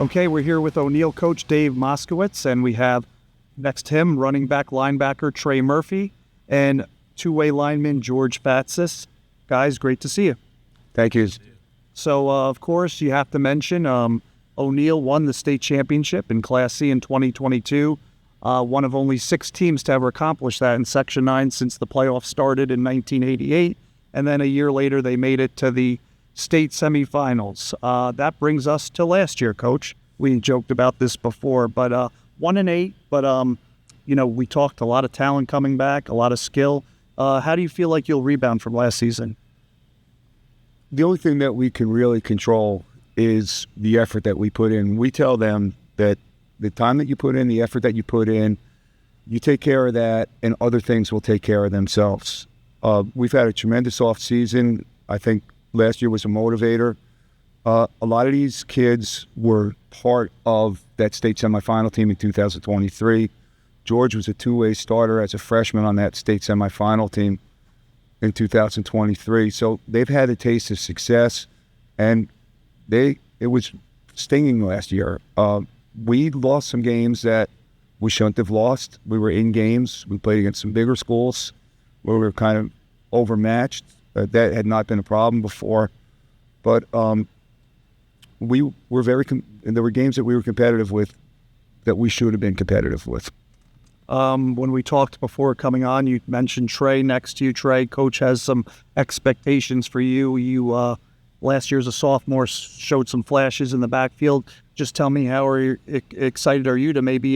Okay, we're here with O'Neill coach Dave Moskowitz, and we have next to him running back linebacker Trey Murphy and two-way lineman George Fatsis. Guys, great to see you. Thank you. So, of course, you have to mention O'Neill won the state championship in Class C in 2022. One of only 6 teams to ever accomplish that in Section 9 since the playoffs started in 1988. And then a year later, they made it to the state semifinals. That brings us to last year, Coach. We joked about this before, but 1-8. But we talked a lot of talent coming back, a lot of skill. How do you feel like you'll rebound from last season? The only thing that we can really control is the effort that we put in. We tell them that the time that you put in, the effort that you put in, you take care of that, and other things will take care of themselves. We've had a tremendous off season. I think last year was a motivator. A lot of these kids were part of that state semifinal team in 2023. George was a two-way starter as a freshman on that state semifinal team in 2023. So they've had a taste of success, and it was stinging last year. We lost some games that we shouldn't have lost. We were in games. We played against some bigger schools where we were kind of overmatched. That had not been a problem before. But we were and there were games that we were competitive with that we should have been competitive with. When we talked before coming on, you mentioned Trey next to you. Trey, Coach has some expectations for you. You last year as a sophomore showed some flashes in the backfield. Just tell me, how excited are you to maybe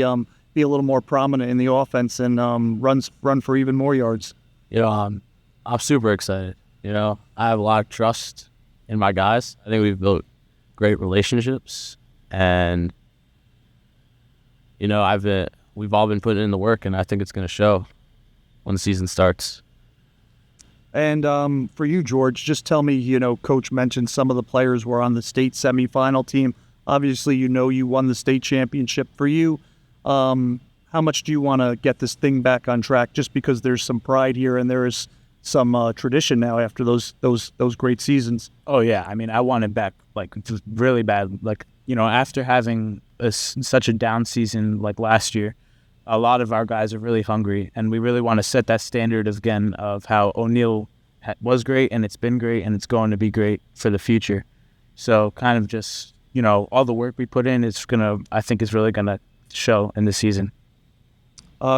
be a little more prominent in the offense and run for even more yards? I'm super excited. I have a lot of trust in my guys. I think we've built great relationships, and we've all been putting in the work, and I think it's going to show when the season starts. And for you, George, just tell me, Coach mentioned some of the players were on the state semifinal team. Obviously, you won the state championship. For you, how much do you want to get this thing back on track? Just because there's some pride here and there is some tradition now after those great seasons. Oh yeah, I want it back just really bad. After having such a down season like last year, a lot of our guys are really hungry, and we really want to set that standard again of how O'Neill was great, and it's been great, and it's going to be great for the future. So kind of just, all the work we put in I think is really going to show in the season.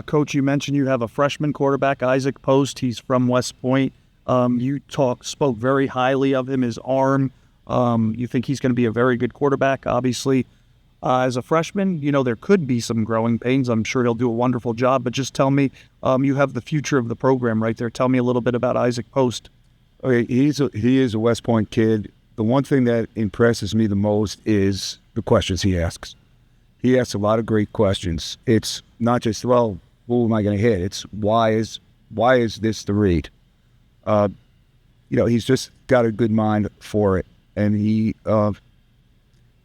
Coach, you mentioned you have a freshman quarterback, Isaac Post. He's from West Point. You spoke very highly of him, his arm. You think he's going to be a very good quarterback, obviously. As a freshman, there could be some growing pains. I'm sure he'll do a wonderful job, but just tell me, you have the future of the program right there. Tell me a little bit about Isaac Post. Okay, he is a West Point kid. The one thing that impresses me the most is the questions he asks. He asks a lot of great questions. It's not just, well, who am I going to hit? It's why is this the read? He's just got a good mind for it, and he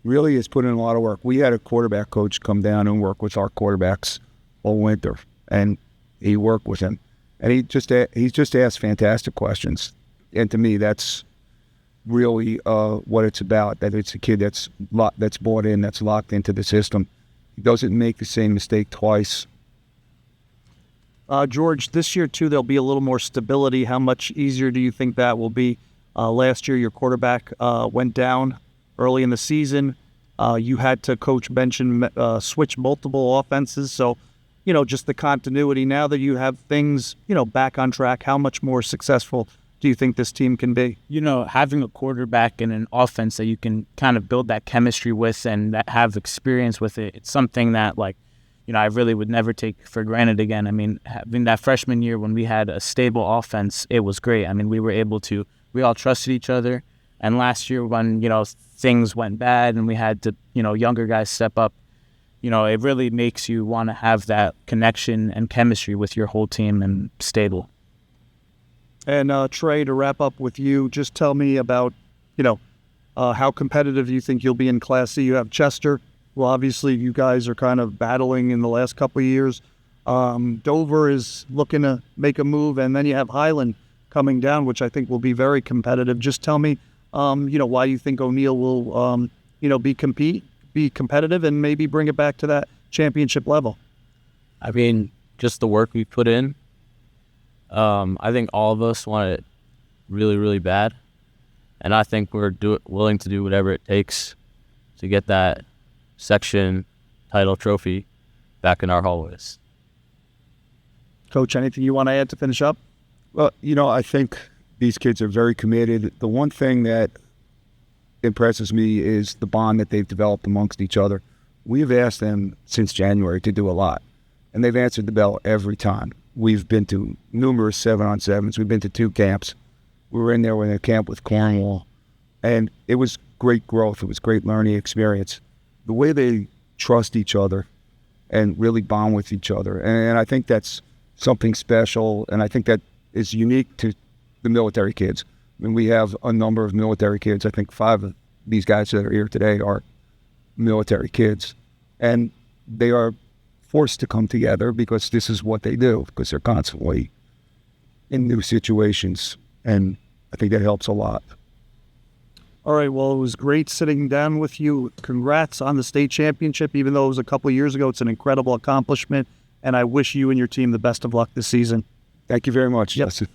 really has put in a lot of work. We had a quarterback coach come down and work with our quarterbacks all winter, and he worked with him, and he's just asked fantastic questions. And to me, that's really what it's about. That it's a kid that's bought in, that's locked into the system. He doesn't make the same mistake twice. George, this year too, there'll be a little more stability. How much easier do you think that will be? Last year, your quarterback went down early in the season. You had to, Coach mentioned, switch multiple offenses. So, just the continuity. Now that you have things, back on track, how much more successful do you think this team can be? Having a quarterback and an offense that you can kind of build that chemistry with and that have experience with it, it's something that, I really would never take for granted again. Having that freshman year when we had a stable offense, it was great. We all trusted each other. And last year when, things went bad and we had to, younger guys step up, it really makes you want to have that connection and chemistry with your whole team and stable. And Trey, to wrap up with you, just tell me about, how competitive you think you'll be in Class C. You have Chester. Well, obviously you guys are kind of battling in the last couple of years. Dover is looking to make a move, and then you have Highland coming down, which I think will be very competitive. Just tell me, why you think O'Neill will, be be competitive and maybe bring it back to that championship level? I mean, just the work we put in. I think all of us want it really, really bad. And I think we're willing to do whatever it takes to get that section title trophy back in our hallways. Coach, anything you want to add to finish up? Well, I think these kids are very committed. The one thing that impresses me is the bond that they've developed amongst each other. We've asked them since January to do a lot, and they've answered the bell every time. We've been to numerous 7-on-7s. We've been to 2 camps. We were in there in a camp with Cornwall, and it was great growth. It was great learning experience. The way they trust each other and really bond with each other, and I think that's something special, and I think that is unique to the military kids. I mean, we have a number of military kids. I think 5 of these guys that are here today are military kids, and they are forced to come together because this is what they do, because they're constantly in new situations, and I think that helps a lot. All right, well, it was great sitting down with you. Congrats on the state championship. Even though it was a couple of years ago, it's an incredible accomplishment, and I wish you and your team the best of luck this season. Thank you very much, Yep. Justin.